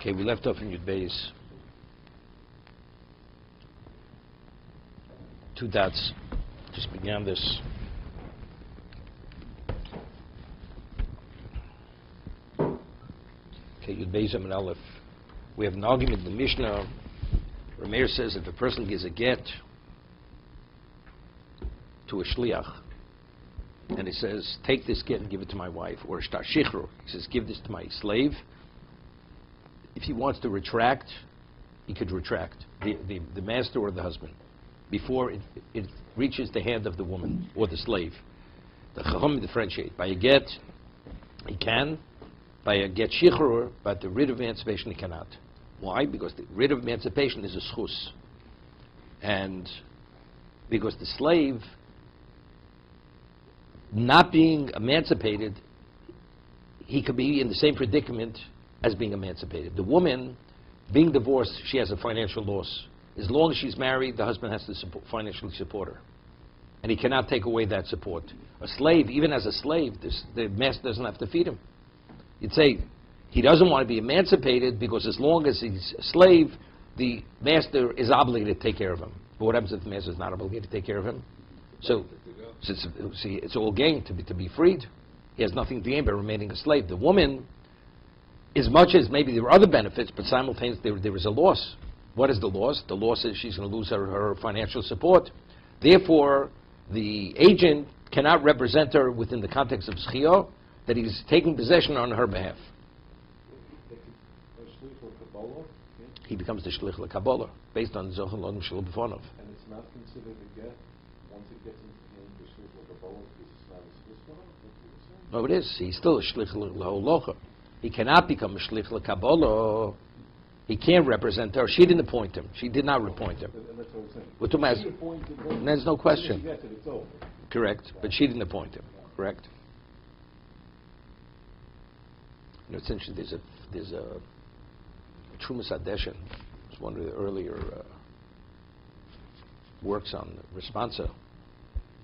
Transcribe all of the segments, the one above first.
Okay, we left off in Yud Beis. 2 dots. Just began this. Okay, Yud Beis Amud Aleph. We have an argument in the Mishnah. Rameir says if a person gives a get to a shliach, and he says, take this get and give it to my wife, or shtar shichru, he says, give this to my slave. If he wants to retract, he could retract, the master or the husband, before it reaches the hand of the woman or the slave. The Chacham differentiate. By a get, he can. By a get shichur, but the writ of emancipation, he cannot. Why? Because the writ of emancipation is a schus. And because the slave, not being emancipated, he could be in the same predicament as being emancipated. The woman, being divorced, she has a financial loss. As long as she's married, the husband has to financially support her. And he cannot take away that support. A slave, even as a slave, the master doesn't have to feed him. You'd say he doesn't want to be emancipated because as long as he's a slave, the master is obligated to take care of him. But what happens if the master is not obligated to take care of him? So it's all gain to be freed. He has nothing to gain by remaining a slave. The woman, as much as maybe there are other benefits, but simultaneously there is a loss. What is the loss? The loss is she's going to lose her financial support. Therefore, the agent cannot represent her within the context of Zchiyah, that he's taking possession on her behalf. He becomes the Shlich LeKabbalah, based on Zochel Lodem Shelo B'Fonov. And it's not considered a get once it gets into him, the Shlich LeKabbalah, because it's not a Shlich. No, it is. He's still a Shlich LeHolocha. He cannot become a Shlich LeKabbalah. He can't represent her. She didn't appoint him. She did not appoint him. And that's what I'm saying. What she appointed him. There's no question. It's over. Correct. But she didn't appoint him. Correct. You know, it's interesting. There's a Trumas Hadeshin. It's one of the earlier works on responsa.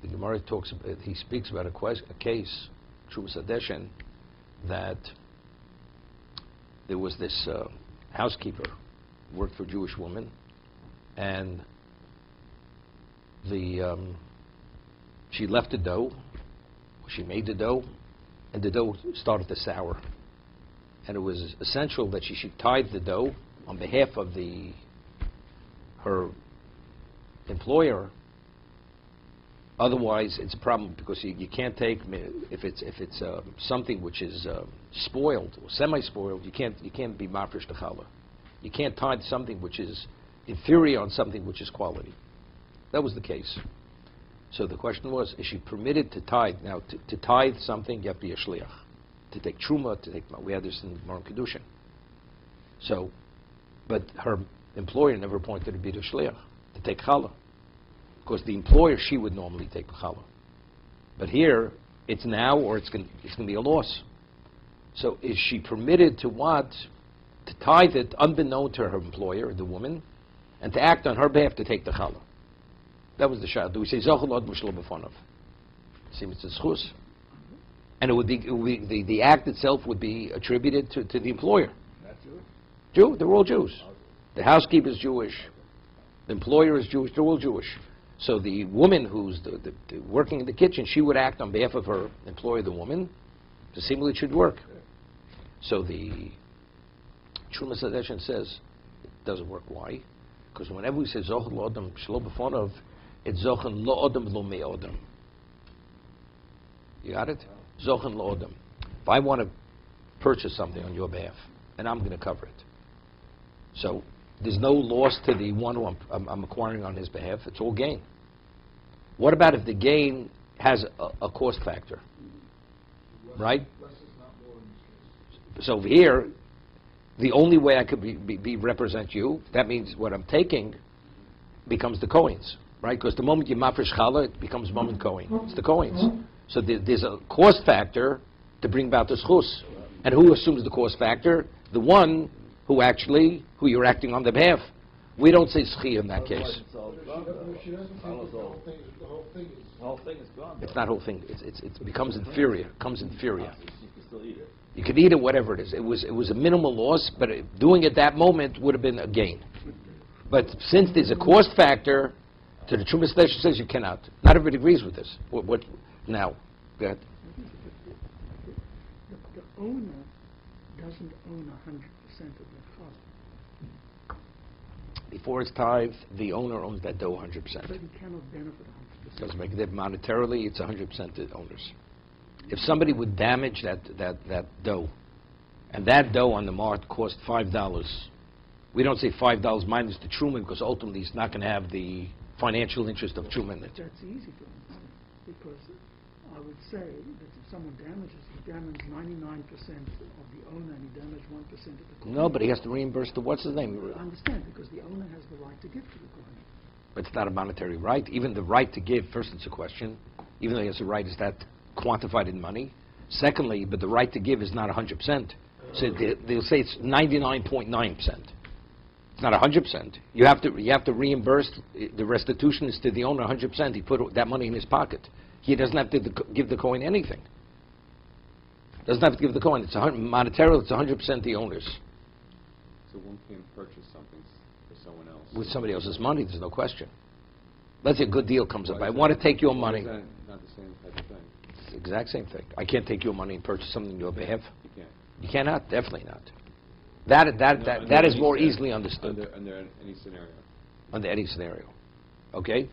The Gemara talks about, he speaks about a case, Trumas Hadeshin, that there was this housekeeper who worked for a Jewish woman, and she left the dough, she made the dough, and the dough started to sour. And it was essential that she should tithe the dough on behalf of her employer. Otherwise, it's a problem because you can't take, if it's something which is spoiled or semi-spoiled, you can't be mafresh the challah. You can't tithe something which is inferior on something which is quality. That was the case. So the question was, is she permitted to tithe? Now, to tithe something, you have to be a shliach. To take truma, we had this in Gemara Kedushin. So, but her employer never appointed her to be the shliach, to take challah. Because the employer, she would normally take the challah. But here, it's now or it's going to be a loss. So is she permitted to what? To tithe it unbeknown to her employer, the woman, and to act on her behalf to take the challah? That was the shah. Do we say Zochel Lodem Shelo B'Fonov? See, it's a schus. And it would be the act itself would be attributed to the employer. Not Jewish? Jew, they're all Jews. The housekeeper is Jewish. The employer is Jewish. They're all Jewish. So the woman who's working in the kitchen, she would act on behalf of her employer, the woman, to see it should work. So the Trumas Hadeshin says it doesn't work. Why? Because whenever we say Zochel Lodem Shelo B'Fonov, it's Zochel Lo'odem Lo Me'odem. You got it? Zochen Lo'odem. If I want to purchase something on your behalf, and I'm going to cover it. So there's no loss to the one who I'm acquiring on his behalf. It's all gain. What about if the gain has a cost factor? Right? So over here, the only way I could represent you, that means what I'm taking becomes the coins. Right? Because the moment you mafresh challah, it becomes moment coin. It's the coins. So there's a cost factor to bring about the schus. And who assumes the cost factor? The one who you're acting on their behalf. We don't say schiyah in that case. The whole thing is gone. It's not whole thing. It becomes inferior. It comes inferior. You can still eat it. You could eat it, whatever it is. It was a minimal loss, but doing it that moment would have been a gain. But since there's a cost factor, to the Trumas Station says you cannot. Not everybody agrees with this. What now? Go ahead. The owner doesn't own 100% of the cost. Before it's tithe, the owner owns that dough 100%. But he cannot benefit 100%. Doesn't make it monetarily. It's 100% the owners. If somebody would damage that dough, and that dough on the mart cost $5, we don't say $5 minus the Truman because ultimately he's not going to have the financial interest of Truman in it. That's easy to understand because I would say that if someone damages, he damaged 99% of the owner and he damaged 1% of the coin. No, but he has to reimburse the what's his name? I understand because the owner has the right to give to the coin. But it's not a monetary right. Even the right to give, first it's a question. Even though he has a right, is that quantified in money? Secondly, but the right to give is not 100%. So they'll say it's 99.9%. It's not 100%. You have to reimburse. The restitution is to the owner 100%. He put that money in his pocket. He doesn't have to give the coin anything. Doesn't have to give the coin. It's monetarily, it's 100% the owner's. So one can purchase something for someone else. With somebody else's money, there's no question. Let's say a good deal comes up. I want to take your money. Is that not the same type of thing? It's the exact same thing. I can't take your money and purchase something on your behalf. You can't. You cannot. Definitely not. That is more easily understood. Under any scenario. Under any scenario. Okay?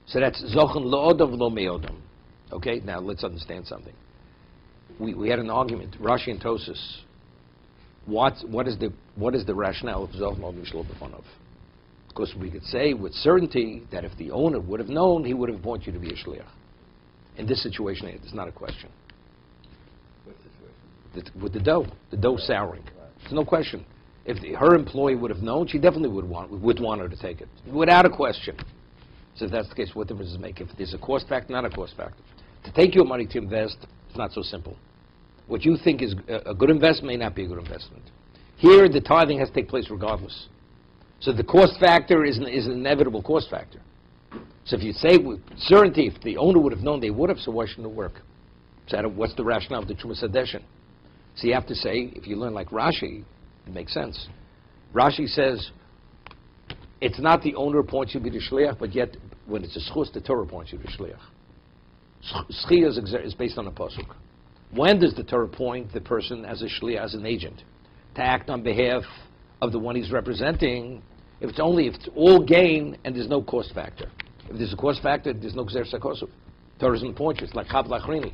So that's zochen lo'odam lo me'odam. Okay? Now let's understand something. We had an argument, Rashi and Tosas. What is the rationale of zochen lo'odam shlo b'fanav? Because we could say with certainty that if the owner would have known, he would have appointed you to be a shliach. In this situation, it's not a question. What situation? With the dough souring. There's no question. If her employee would have known, she definitely would want her to take it, without a question. So if that's the case, what difference does it make? If there's a cost factor, not a cost factor. To take your money to invest, it's not so simple. What you think is a good investment may not be a good investment. Here, the tithing has to take place regardless. So the cost factor is an inevitable cost factor. So if you say with certainty, if the owner would have known, they would have, so why shouldn't it work? So what's the rationale of the Trumas Hadeshin? So you have to say, if you learn like Rashi, it makes sense. Rashi says, it's not the owner appoints you to be the shliach, but yet, when it's a schus, the Torah appoints you to be shliach. Schiyah is based on a pasuk. When does the Torah appoint the person as a shliach, as an agent, to act on behalf of the one he's representing? If it's all gain and there's no cost factor. If there's a cost factor, there's no gzer sakosuf. Torah doesn't appoint you. It's like chav lachrini.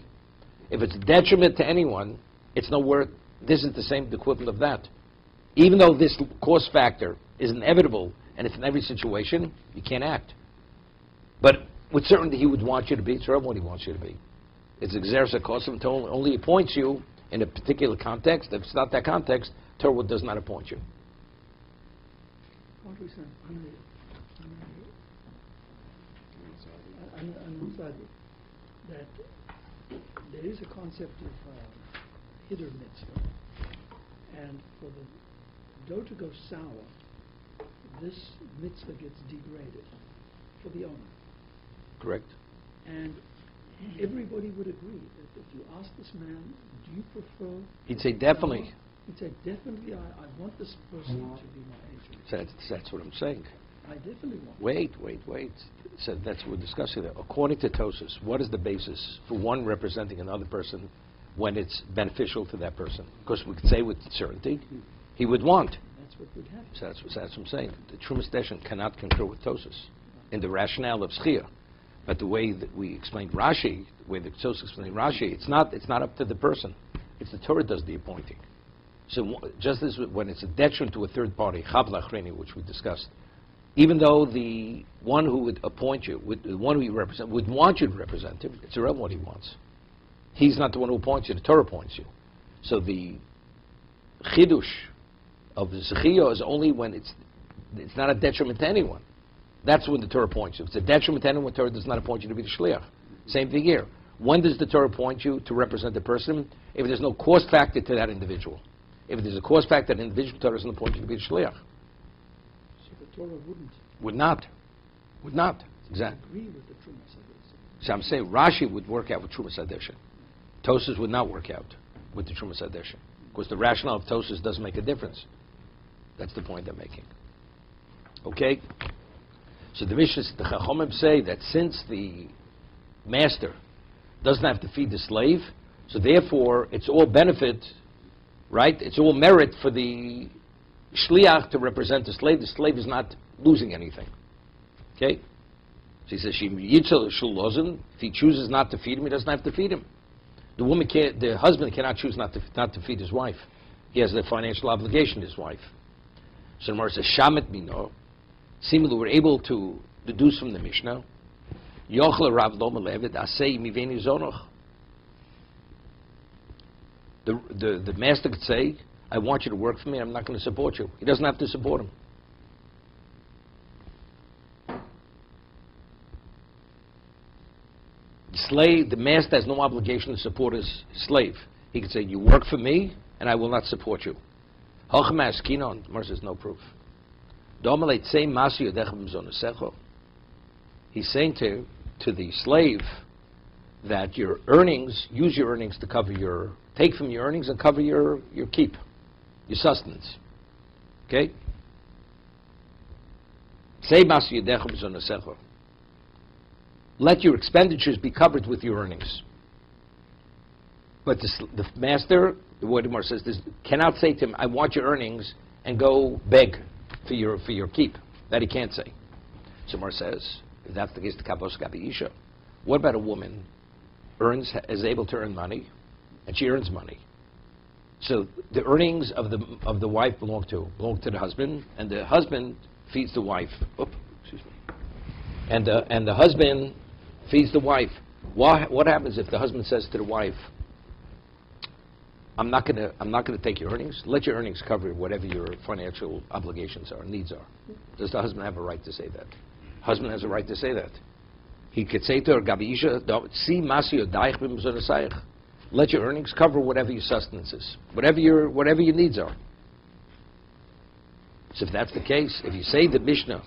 If it's a detriment to anyone, it's no worth. This is the equivalent of that. Even though this cost factor is inevitable and it's in every situation, you can't act. But with certainty, he would want you to be. It's what he wants you to be. It's gzer sakosuf until only appoints you in a particular context. If it's not that context, Torah does not appoint you. What we said, that there is a concept of hiddur mitzvah, and for the dough to go sour, this mitzvah gets degraded for the owner. Correct. And everybody would agree that if you ask this man, do you prefer... He'd say definitely. He'd say definitely, I want this person to be my agent. That's what I'm saying. I definitely want. Wait. So that's what we're discussing there. According to Tosas, what is the basis for one representing another person when it's beneficial to that person? Because we could say with certainty, he would want. That's what would happen. So that's what I'm saying. The Trumas Deshen cannot concur with Tosas in the rationale of Schia. But the way that we explained Rashi, the way that Tosas explained Rashi, it's not up to the person. It's the Torah does the appointing. So just as when it's a detriment to a third party, chav lachrini, which we discussed, even though the one who would appoint you, the one who you represent, would want you to represent him, it's irrelevant what he wants. He's not the one who appoints you, the Torah appoints you. So the chidush of the zechiyah is only when it's not a detriment to anyone. That's when the Torah appoints you. If it's a detriment to anyone, the Torah does not appoint you to be the shliach. Same thing here. When does the Torah appoint you to represent the person? If there's no cost factor to that individual. If there's a cost factor, an individual Torah doesn't appoint you to be the shliach. So the Torah wouldn't. Would not. Exactly. Agree with the Trumas Hadeshin. So I'm saying Rashi would work out with Trumas Hadeshin. Tosas would not work out with the Trumas Hadeshin. Because the rationale of Tosfos doesn't make a difference. That's the point they're making. Okay? So the Chachamim say that since the master doesn't have to feed the slave, so therefore it's all benefit, right? It's all merit for the shliach to represent the slave. The slave is not losing anything. Okay? So he says, if he chooses not to feed him, he doesn't have to feed him. The husband cannot choose not to feed his wife. He has a financial obligation to his wife. So the Gemara says, Shamet Bino. Seemingly we're able to deduce from the Mishnah, Yochel Rav Loma Levet Asei Miveni Zonoch. The master could say, I want you to work for me, I'm not going to support you. He doesn't have to support him. The master has no obligation to support his slave. He could say, you work for me, and I will not support you. Hochma Askinon, Gemara says, no proof. He's saying to the slave that your earnings, use your earnings to cover take from your earnings and cover your keep, your sustenance. Okay? Let your expenditures be covered with your earnings. But the master, the word Gemara says, cannot say to him, I want your earnings, and go beg for your keep. That he can't say. So Gemara says, if that's the case, the Kabos Gabi Isha. What about a woman is able to earn money, and she earns money? So the earnings of the wife belong to the husband, and the husband feeds the wife. Excuse me. And the husband feeds the wife. What happens if the husband says to the wife, I'm not gonna take your earnings. Let your earnings cover whatever your financial obligations are, needs are. Does the husband have a right to say that? Husband has a right to say that. He could say to her, Gabi Isha, si masi yodaich b'mzonasayich. Let your earnings cover whatever your sustenance is, whatever your needs are. So if that's the case, if you say the Mishnah,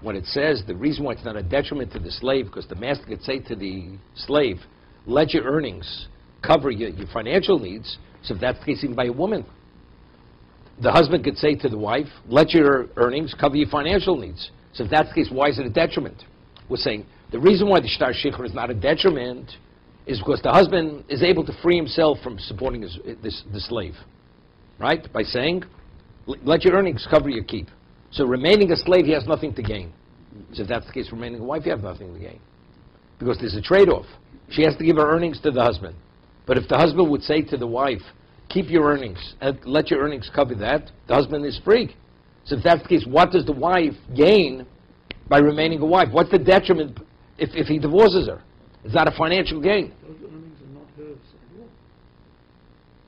when it says the reason why it's not a detriment to the slave, because the master could say to the slave, let your earnings cover your financial needs. So if that's the case, even by a woman, the husband could say to the wife, let your earnings cover your financial needs. So if that's the case, why is it a detriment? We're saying the reason why the shtar shichur is not a detriment is because the husband is able to free himself from supporting the slave, right? By saying, let your earnings cover your keep. So remaining a slave, he has nothing to gain. So if that's the case, remaining a wife, you have nothing to gain. Because there's a trade-off. She has to give her earnings to the husband. But if the husband would say to the wife, keep your earnings, and let your earnings cover that, the husband is free. So if that's the case, what does the wife gain by remaining a wife? What's the detriment if he divorces her? It's not a financial gain. Those earnings are not hers at all.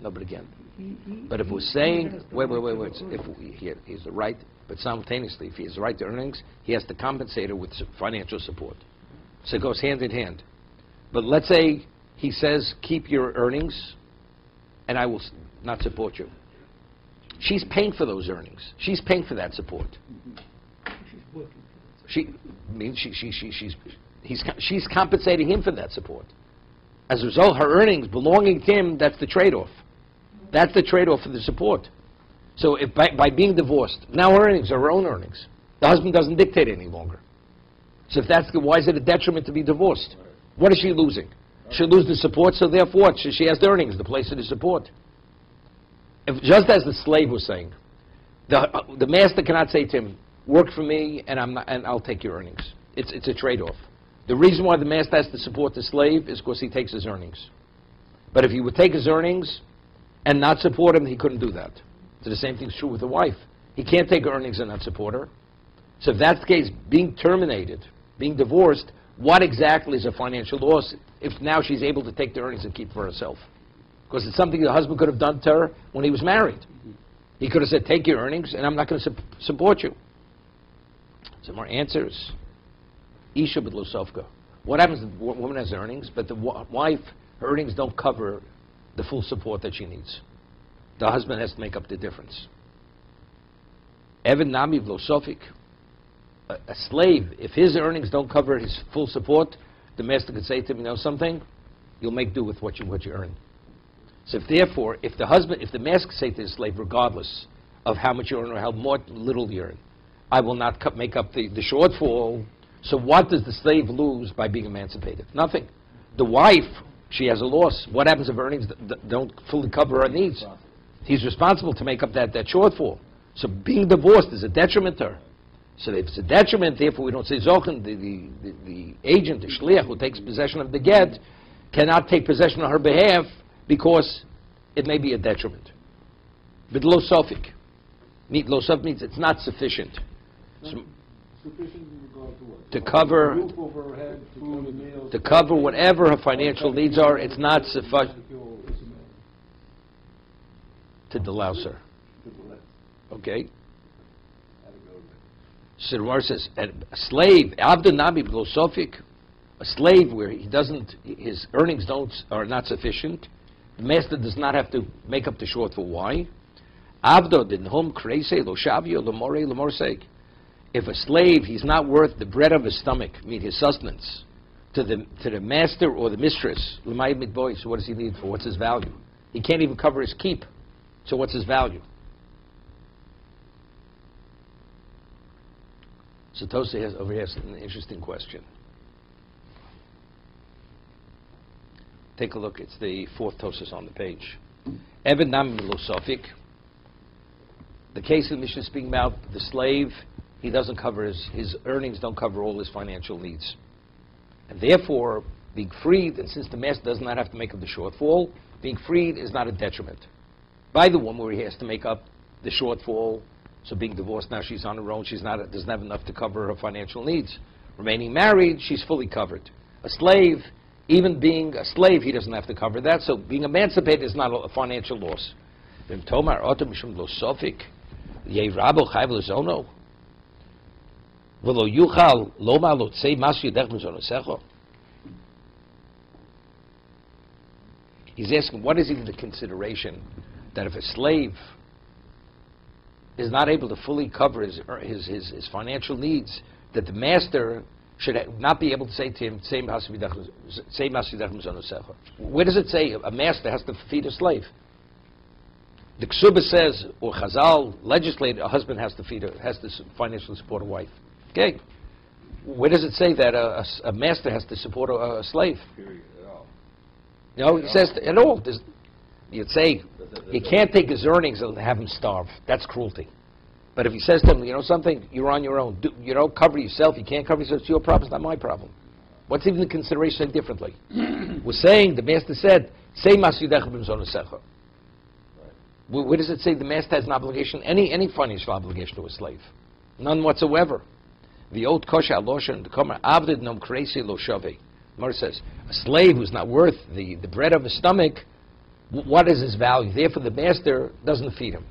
No, but again, He but if we're saying, has the wait, right to if earn. he has the right, but simultaneously, if he has the right to earnings, he has to compensate her with financial support. So it goes hand in hand. But let's say he says, keep your earnings, and I will not support you. She's paying for those earnings. She's paying for that support. She's working for that. She's compensating him for that support. As a result, her earnings belonging to him, that's the trade-off. That's the trade-off for the support. So if by being divorced, now her earnings are her own earnings. The husband doesn't dictate any longer. So if that's why is it a detriment to be divorced? What is she losing? She'll lose the support, so therefore what? She has the earnings, the place of the support. If, just as the slave was saying, the master cannot say to him, work for me and I'll take your earnings. It's a trade-off. The reason why the master has to support the slave is because he takes his earnings. But if he would take his earnings and not support him, he couldn't do that. So the same thing's true with the wife. He can't take her earnings and not support her. So if that's the case, being terminated, being divorced, what exactly is a financial loss if now she's able to take the earnings and keep for herself? Because it's something the husband could have done to her when he was married. He could have said, take your earnings and I'm not going to support you. Some more answers. Isha b'losofka. What happens if the woman has earnings, but the wife, her earnings don't cover the full support that she needs? The husband has to make up the difference. Evan nami v'losofik. A slave, if his earnings don't cover his full support, the master could say to him, you know something? You'll make do with what you earn. So if therefore, if the master say to the slave, regardless of how much you earn or how little you earn, I will not make up the shortfall. So what does the slave lose by being emancipated? Nothing. The wife, she has a loss. What happens if earnings don't fully cover her needs? He's responsible to make up that shortfall. So being divorced is a detriment to her. So if it's a detriment, therefore we don't say Zochen, the agent, the shliach who takes possession of the get, cannot take possession on her behalf because it may be a detriment. But lo sofik. Lo sofik means it's not sufficient. Sufficient in regard to what? To cover, Roof over her head, food, meals, to cover whatever her financial needs are, it's not sufficient to delouse her. Okay? So the Gemara says, a slave, Abdu Nabi B'lo Sofik, a slave where his earnings are not sufficient, the master does not have to make up the shortfall. Why? Abdu din hom kreise lo shavio lo morseg. If a slave, he's not worth the bread of his stomach, mean his sustenance, to the master or the mistress, l'mayim mit boy, so what does he need for? What's his value? He can't even cover his keep. So what's his value? So Tosa has over here an interesting question. Take a look. It's the fourth Tosas on the page. Eved nam milosofik. The case of the Mishnah is speaking about the slave. He doesn't cover his earnings don't cover all his financial needs, and therefore being freed. And since the master does not have to make up the shortfall, being freed is not a detriment. By the one where he has to make up the shortfall. So being divorced now, she's on her own. Doesn't have enough to cover her financial needs. Remaining married, she's fully covered. A slave, even being a slave, he doesn't have to cover that. So being emancipated is not a financial loss. He's asking, what is even the consideration that if a slave is not able to fully cover his financial needs, that the master should not be able to say to him, where does it say a master has to feed a slave? The Ksuba says, or Chazal legislate, a husband has to financially support a wife. Okay. Where does it say that a master has to support a slave? Period at all. No, it says at all. You'd say he can't take his earnings and have him starve. That's cruelty. But if he says to him, you know something, you're on your own. Cover yourself. You can't cover yourself. It's your problem. It's not my problem. What's even the consideration differently? We're saying, the master said, say masudech b'mzonosecha. Where does it say the master has an obligation, any financial obligation to a slave? None whatsoever. The old kosher alosha and the komer avdid nom kreisi lo shave. Gemara says, a slave who's not worth the bread of his stomach, what is his value? Therefore, the master doesn't feed him.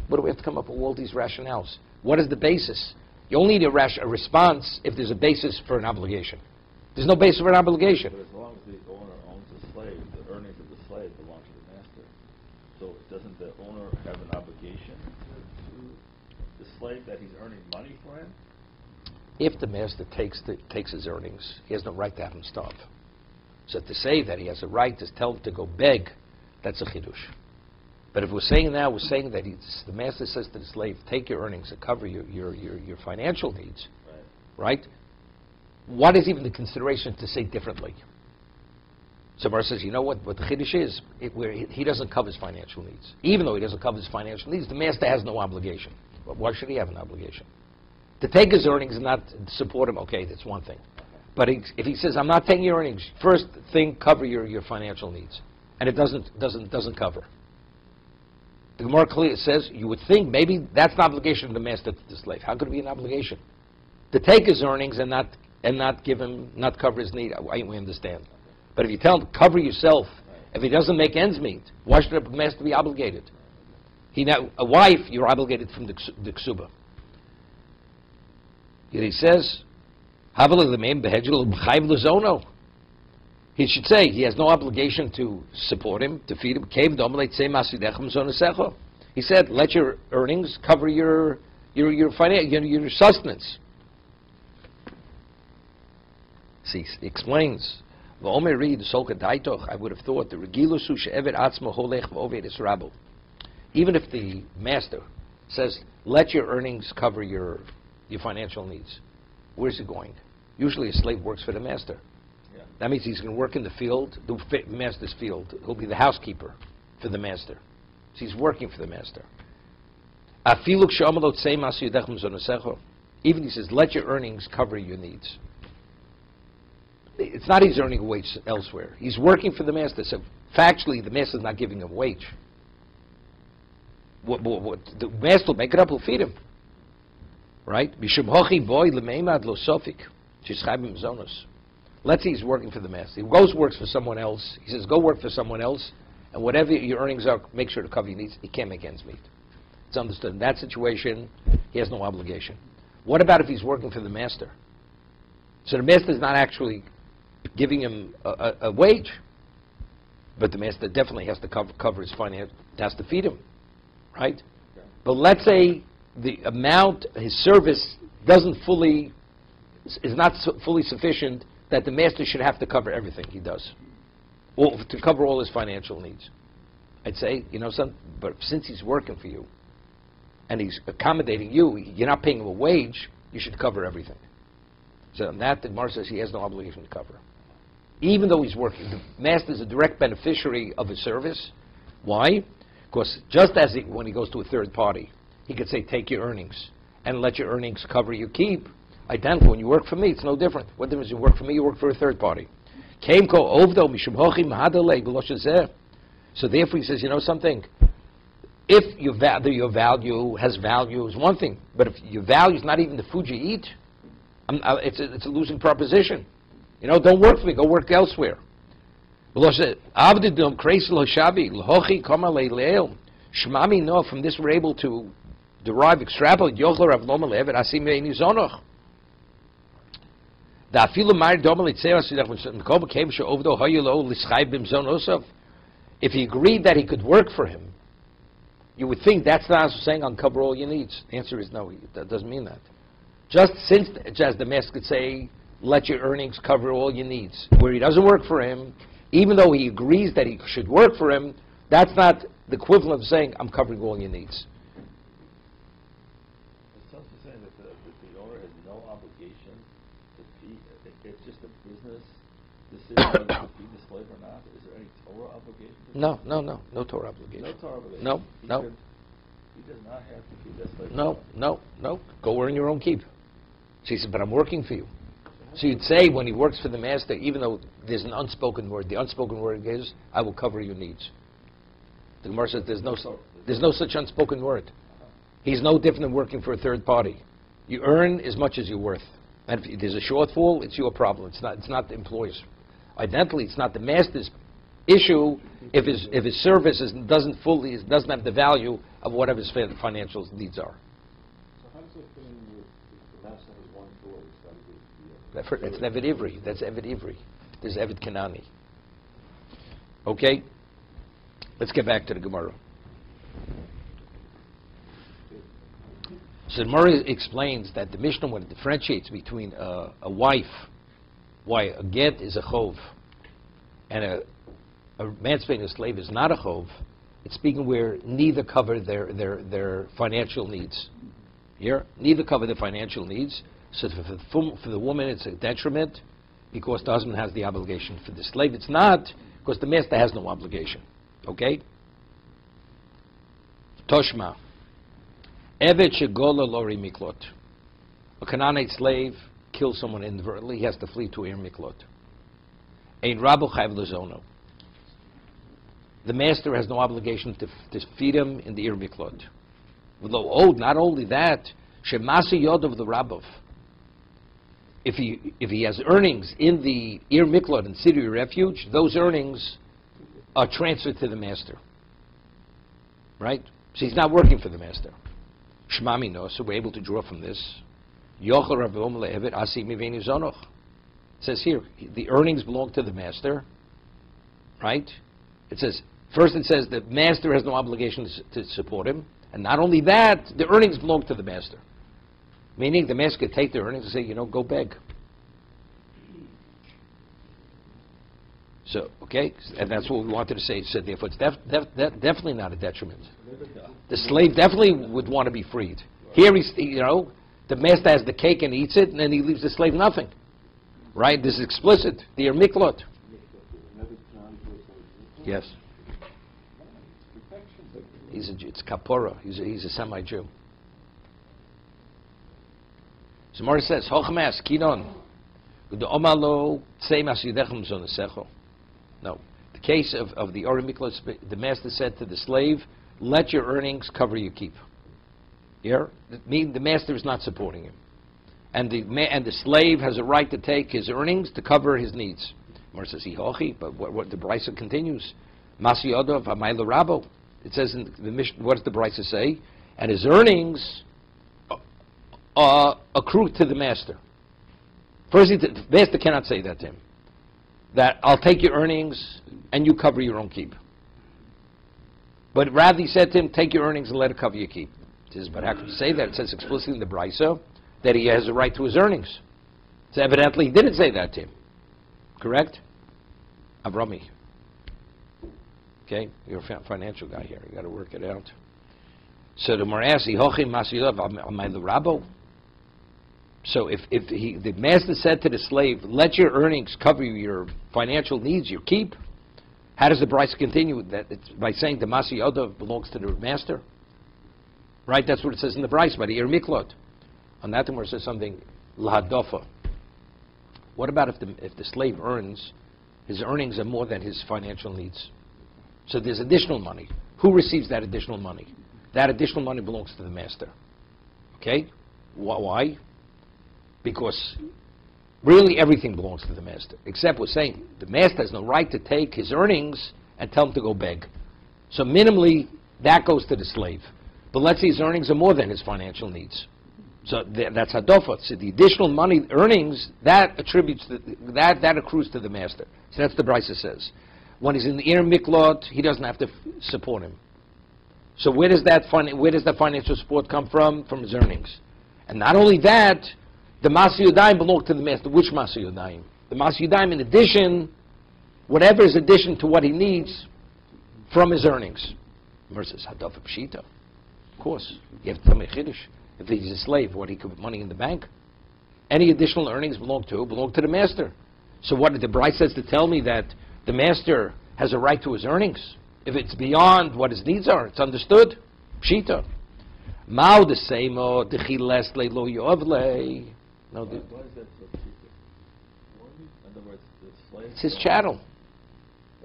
What do we have to come up with all these rationales? What is the basis? You only need a response if there's a basis for an obligation. There's no basis for an obligation. But as long as the owner owns the slave, the earnings of the slave belong to the master. So doesn't the owner have an obligation to the slave that he's earning money for him? If the master takes his earnings, he has no right to have him starve. So to say that he has a right to tell him to go beg, that's a chidush. But if we're saying that the master says to the slave, take your earnings and cover your financial needs, right? What is even the consideration to say differently? So Bar says, you know what the chiddush is? Where he doesn't cover his financial needs. Even though he doesn't cover his financial needs, the master has no obligation. But why should he have an obligation? To take his earnings and not support him, okay, that's one thing. But if he says, I'm not taking your earnings, first thing, cover your financial needs. And it doesn't cover. The Gemara clearly says, you would think maybe that's an obligation of the master to the slave. How could it be an obligation? To take his earnings and not cover his need, we understand. But if you tell him, cover yourself, if he doesn't make ends meet, why should the master be obligated? A wife, you're obligated from the ksuba. He says, he should say he has no obligation to support him, to feed him. He said, let your earnings cover your sustenance. See, he explains, V'omer read solka daitoch. I would have thought the regilusu she'eved atzmo holech v'oved es rabo. Even if the master says, let your earnings cover your financial needs, where's he going? Usually a slave works for the master. Yeah. That means he's going to work in the field, the master's field. He'll be the housekeeper for the master. So he's working for the master. Even he says, let your earnings cover your needs. It's not he's earning a wage elsewhere. He's working for the master. So factually, the master's not giving him a wage. The master will make it up, will feed him. Right? Let's say he's working for the master. He goes works for someone else. He says, go work for someone else, and whatever your earnings are, make sure to cover your needs. He can't make ends meet. It's understood. In that situation, he has no obligation. What about if he's working for the master? So the master is not actually giving him a wage, but the master definitely has to cover his finance, has to feed him. Right? Yeah. But let's say the amount, his service is not fully sufficient that the master should have to cover everything he does, or to cover all his financial needs. I'd say, but since he's working for you, and he's accommodating you, you're not paying him a wage, you should cover everything. So on that, the Gemara says he has no obligation to cover. Even though he's working, the master is a direct beneficiary of his service. Why? Because just as when he goes to a third party, he could say, take your earnings and let your earnings cover your keep. Identical. When you work for me, it's no different. What difference you work for me, you work for a third party. So therefore he says, something? If your value has value is one thing, but if your value is not even the food you eat, it's a losing proposition. Don't work for me, go work elsewhere. From this we're able to derive, extrapolate. If he agreed that he could work for him, you would think that's not saying I'll cover all your needs. The answer is no, that doesn't mean that. Just as the master could say, let your earnings cover all your needs. Where he doesn't work for him, even though he agrees that he should work for him, that's not the equivalent of saying, I'm covering all your needs. It's also saying that the owner has no obligation to feed. It's just a business decision whether to feed the slave or not. Is there any Torah obligation? No Torah obligation. No Torah obligation. No. He does not have to feed that slave. No. Go earn your own keep. So he said, but I'm working for you. So you'd say when he works for the master, even though there's an unspoken word, the unspoken word is, I will cover your needs. The Gemara says there's no such unspoken word. He's no different than working for a third party. You earn as much as you're worth. And if there's a shortfall, it's your problem. It's not the employer's. Identically, it's not the master's issue if his service doesn't have the value of whatever his financial needs are. So how does it fit in with the master has one door? That's Eved Ivri. That's Eved Ivri. There's Eved Kanani. Okay? Let's get back to the Gemara. So the Gemara explains that the Mishnah, when it differentiates between a wife, why a get is a chov, and a emancipating a slave is not a chov, it's speaking where neither cover their financial needs. Here, neither cover their financial needs. So for the woman, it's a detriment because the husband has the obligation. For the slave, it's not because the master has no obligation. Okay? Toshma. Evet shegola lori miklot. A Canaanite slave kills someone inadvertently, he has to flee to Ir Miklot. Ein Rabu chayv lezono. The master has no obligation to feed him in the Ir Miklot. Not only that, shemasi yod of the Rabbov. If he has earnings in the Ir Miklot and city of refuge, those earnings are transferred to the master. Right? So he's not working for the master. Shmami no, so we're able to draw from this. It says here, the earnings belong to the master. Right? It says the master has no obligation to support him. And not only that, the earnings belong to the master. Meaning the master could take the earnings and say, go beg. So, okay, and that's what we wanted to say. So therefore, it's definitely not a detriment. The slave definitely would want to be freed. Here, the master has the cake and eats it, and then he leaves the slave nothing. Right? This is explicit. The miklot. Yes. It's kapora. He's a semi-Jew. So Gemara says, "Hochmas kinon, the omalo tzemas yidechem zonesecho." No, the case of the Ori Miklos, the master said to the slave, "Let your earnings cover your keep." Here, the master is not supporting him, and the slave has a right to take his earnings to cover his needs. Gemara says, "Hihochi," but what the Brisa continues, "Masi yodov hamayla rabo." It says in the Mishnah, what does the Brisa say? And his earnings accrue to the master. First, the master cannot say that to him. That I'll take your earnings and you cover your own keep. But rather he said to him, take your earnings and let it cover your keep. He says, but how can you say that? It says explicitly in the Brisa that he has a right to his earnings. So evidently he didn't say that to him. Correct? Avrami. Okay? You're a financial guy here. You got to work it out. So the Marasi, Hochim Masilav Amaylu Rabo. So if the master said to the slave, let your earnings cover your financial needs, your keep, how does the Brisa continue? That it's by saying the Masi Yodav belongs to the master? Right? That's what it says in the Brisa, by the Ir Miklot. On that one, it says something, Lahadofa. What about if the slave earns, his earnings are more than his financial needs? So there's additional money. Who receives that additional money? That additional money belongs to the master. Okay? Why? Because really everything belongs to the master. Except we're saying the master has no right to take his earnings and tell him to go beg. So minimally, that goes to the slave. But let's say his earnings are more than his financial needs. So that's hadofa. So the additional money, earnings, that attributes, that accrues to the master. So that's the Brisa says. When he's in the inner miklot, he doesn't have to support him. So where does that financial support come from? From his earnings. And not only that, the Masi Yudayim belong to the master. Which Masi Yudayim? The Masi Yudayim, in addition, whatever is addition to what he needs from his earnings. Versus Hadav Pshita. Of course. You have to tell me Chiddush. If he's a slave, what he could put money in the bank? Any additional earnings belong to the master. So what the Bride says to tell me that the master has a right to his earnings? If it's beyond what his needs are, it's understood. Pshita. Mao the same the chilesle lo yovle. No, why is that so cheap? In other words, the slave. It's his chattel.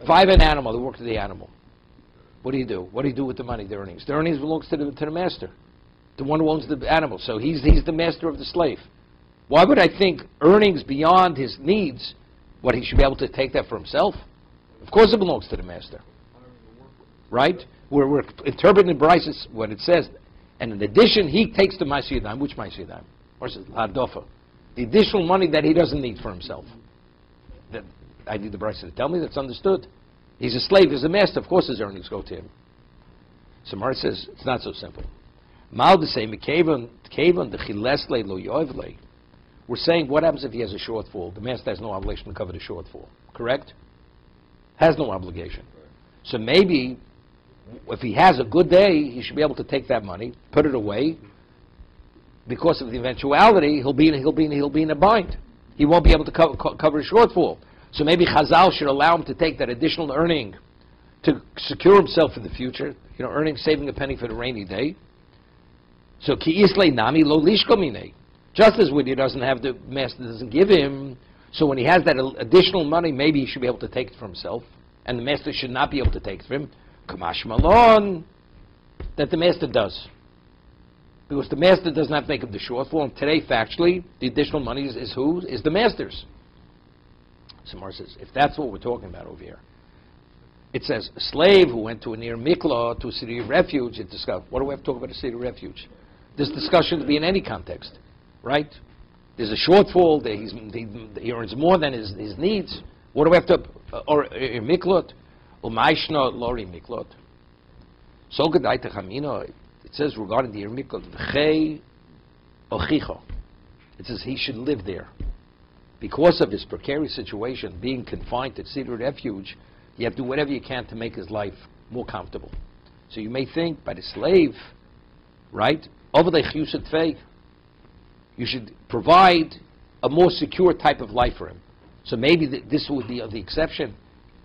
If I have an animal, they work to the animal. What do you do? What do you do with the money, the earnings? The earnings belongs to the master, the one who owns the animal. So he's the master of the slave. Why would I think earnings beyond his needs, what he should be able to take that for himself? Of course it belongs to the master. Right? We're interpreting the Brisa what it says. And in addition, he takes the Masi Yadayim. Which Masi Yadayim? Or says Hadofa. The additional money that he doesn't need for himself. That I need the Brisa to tell me that's understood. He's a slave, he's a master, of course his earnings go to him. So Mari says, it's not so simple. Mal say Kevan the Chilesle lo Yoivle. We're saying, what happens if he has a shortfall? The master has no obligation to cover the shortfall. Correct? Has no obligation. So maybe, if he has a good day, he should be able to take that money, put it away. Because of the eventuality, he'll be in a bind. He won't be able to cover a shortfall. So maybe Chazal should allow him to take that additional earning to secure himself for the future. Saving a penny for the rainy day. So ki islay nami lo lishkomine. Just as when he doesn't have, the master doesn't give him. So when he has that additional money, maybe he should be able to take it for himself, and the master should not be able to take it for him. Kamash malon, that the master does. Because the master doesn't have to make up the shortfall. And today, factually, the additional money is who? Is the master's. Samar says, if that's what we're talking about over here, it says a slave who went to a near mikla, to a city of refuge, it discussed. What do we have to talk about a city of refuge? This discussion to be in any context, right? There's a shortfall. He earns more than his needs. What do we have to? Or miklot, umayshna lori miklot. So gedaite chamino. It says regarding the miklot, v'chei ochicho. It says he should live there. because of his precarious situation, being confined to secret refuge, you have to do whatever you can to make his life more comfortable. So you may think, by the slave, right, you should provide a more secure type of life for him. So maybe this would be the exception,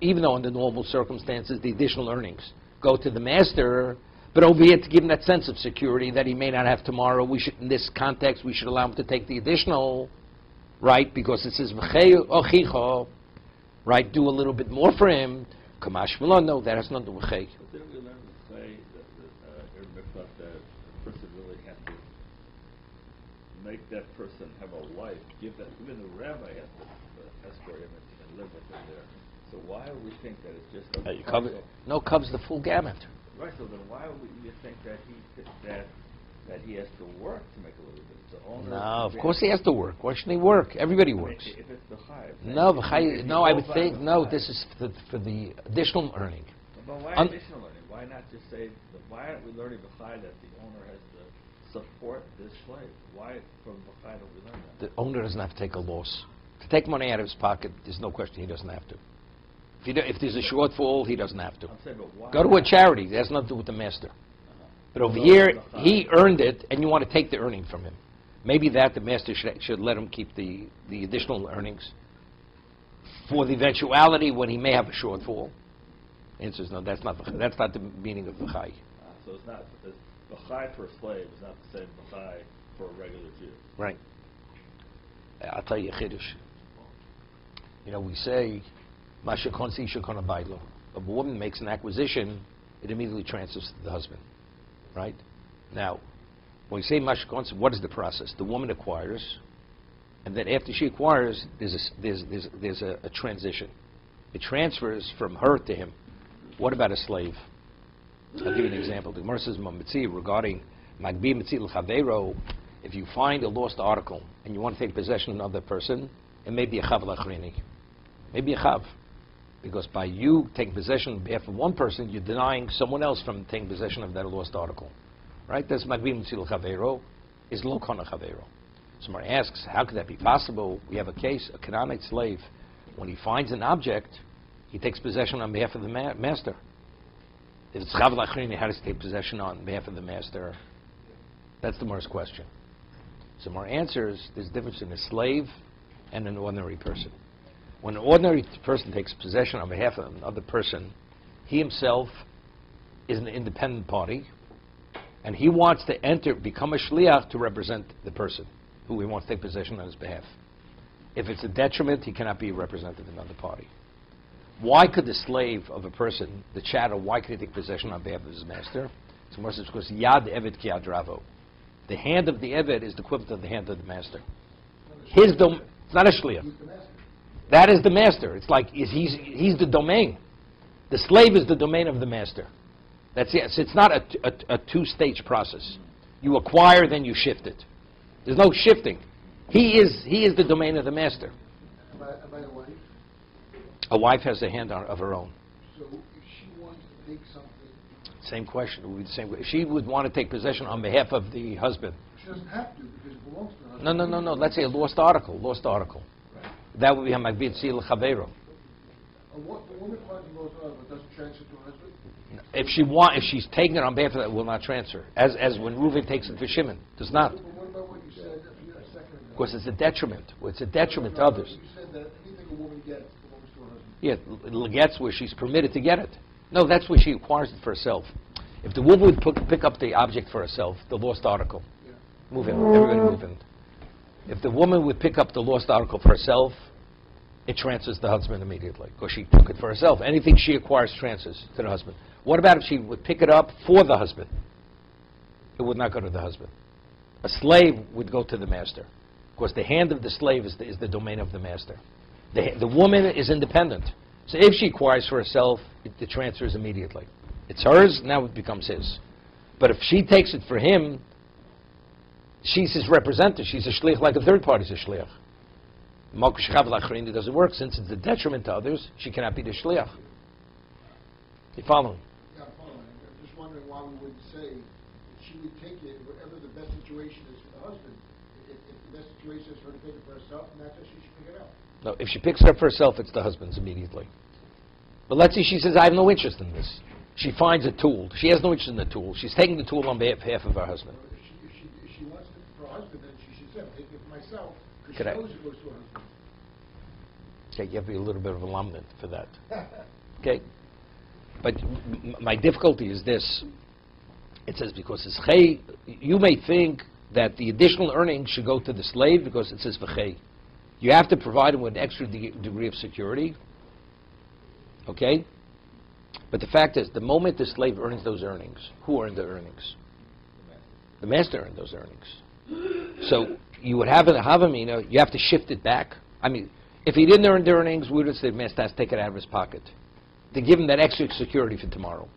even though under normal circumstances, the additional earnings go to the master, but over here to give him that sense of security that he may not have tomorrow. We should, in this context, we should allow him to take the additional, right, because it says, right, do a little bit more for him. No, that has nothing to do with chay. But didn't we learn to say that a person really has to make that person have a life, give that, even the rabbi has to escort him and live with him there. So why would we think that it's just a Covers the full gamut. Right, so then why would you think that he has to work to make a little bit? No, of course he has to work. Why shouldn't he work? Everybody works. If it's the chayiv. No, I would think, no, this is for the additional earning. But why additional earning? Why not just say, why aren't we learning the chayiv that the owner has to support this slave? Why from the chayiv don't we learn that? The owner doesn't have to take a loss. To take money out of his pocket, there's no question he doesn't have to. If there's a shortfall, he doesn't have to. I'm saying, but why go to a charity. That has nothing to do with the master. But over here, he earned it, and you want to take the earning from him. Maybe that the master should let him keep the additional earnings for the eventuality when he may have a shortfall. Answer is no. That's not the meaning of the chai. So it's not the chai for a slave is not the same chai for a regular Jew. Right. I'll tell you a chiddush. You know, we say, if a woman makes an acquisition, it immediately transfers to the husband. Right? Now, when we say mashkonsi, what is the process? The woman acquires, and then after she acquires, there's a transition. It transfers from her to him. What about a slave? I'll give you an example. The Gemara says regarding magbi mitzil chavero. If you find a lost article and you want to take possession of another person, it may be a chav lachrini. Maybe a chav. Because by you taking possession on behalf of one person, you're denying someone else from taking possession of that lost article. Right? That's magbi mitzil chavero, is lo kana chavero. Someone asks, how could that be possible? We have a case, a Canaanite slave. When he finds an object, he takes possession on behalf of the master. If it's chav lachrini, how does he take possession on behalf of the master? That's the Gemara's question. So Gemara answers, there's a difference in a slave and an ordinary person. When an ordinary person takes possession on behalf of another person, he himself is an independent party, and he wants to become a shliach to represent the person who he wants to take possession on his behalf. If it's a detriment, he cannot be a representative of another party. Why could the slave of a person, the chattel, why could he take possession on behalf of his master? So Gemara says, because yad eved ki yad ravo. The hand of the eved is the equivalent of the hand of the master. It's not a shliach. That is the master. It's like he's the domain. The slave is the domain of the master. That's it. So it's not a two-stage process. You acquire, then you shift it. There's no shifting. He is the domain of the master. Am I a wife? A wife has a hand of her own. So if she wants to take something... Same question. It would be the same way. She would want to take possession on behalf of the husband. She doesn't have to because it belongs to her husband. No. Let's say a lost article. Right. That would be Hamagbi Tzil Chavero. A woman finds a lost article doesn't transfer to her husband? If she's taking it on behalf of that, it will not transfer. As when Reuven takes it for Shimon. Does not. But what about what you said a second ago? Because it's a detriment. It's a detriment to others. You said that anything a woman gets belongs to her husband. Yeah, gets where she's permitted to get it. No, that's where she acquires it for herself. If the woman would pick up the object for herself, the lost article, move in. Everybody move in. If the woman would pick up the lost article for herself, it transfers to the husband immediately because she took it for herself. Anything she acquires transfers to the husband. What about if she would pick it up for the husband? It would not go to the husband. A slave would go to the master because the hand of the slave is the domain of the master. The woman is independent. So if she acquires for herself, it transfers immediately. It's hers, now it becomes his. But if she takes it for him, she's his representative. She's a shliach like a third party's a shliach. Malkush Chav Lachrin, it doesn't work. Since it's a detriment to others, she cannot be the shliach. You following? Yeah, I'm following. I'm just wondering why we would say that she would take it, whatever the best situation is for the husband. if the situation is for her to take it for herself, and that's how she should pick it up. No, if she picks it up for herself, it's the husband's immediately. But let's say she says, I have no interest in this. She finds a tool. She has no interest in the tool. She's taking the tool on behalf of her husband. If she wants it for her husband, then she should say, I'm taking it for myself, because Correct. she knows it goes to her husband. Okay, you have to be a little bit of a lamdan for that. Okay? But my difficulty is this. It says because it's chay, you may think that the additional earnings should go to the slave because it says v'chay. You have to provide him with an extra degree of security. Okay? But the fact is, the moment the slave earns those earnings, who earned the earnings? The master earned those earnings. So you would have a havamina, you have to shift it back. I mean, if he didn't earn the earnings, we would say the master has to take it out of his pocket to give him that extra security for tomorrow.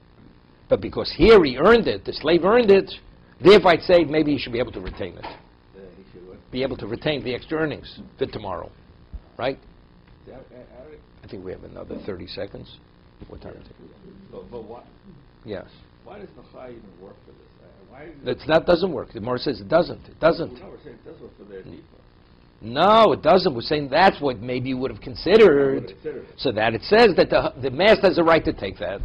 But because here he earned it, the slave earned it, therefore I'd say maybe he should be able to retain it. He should what? Be able to retain the extra earnings for tomorrow. Right? Yeah, I think we have another 30 seconds. What time is it? but why? Yes. Why does the chai even work for this? Why? That doesn't work. The Gemara says it doesn't. It doesn't. No, we're saying it does work for their default. No, it doesn't. We're saying that's what maybe you would have considered, so that it says that the master has a right to take that.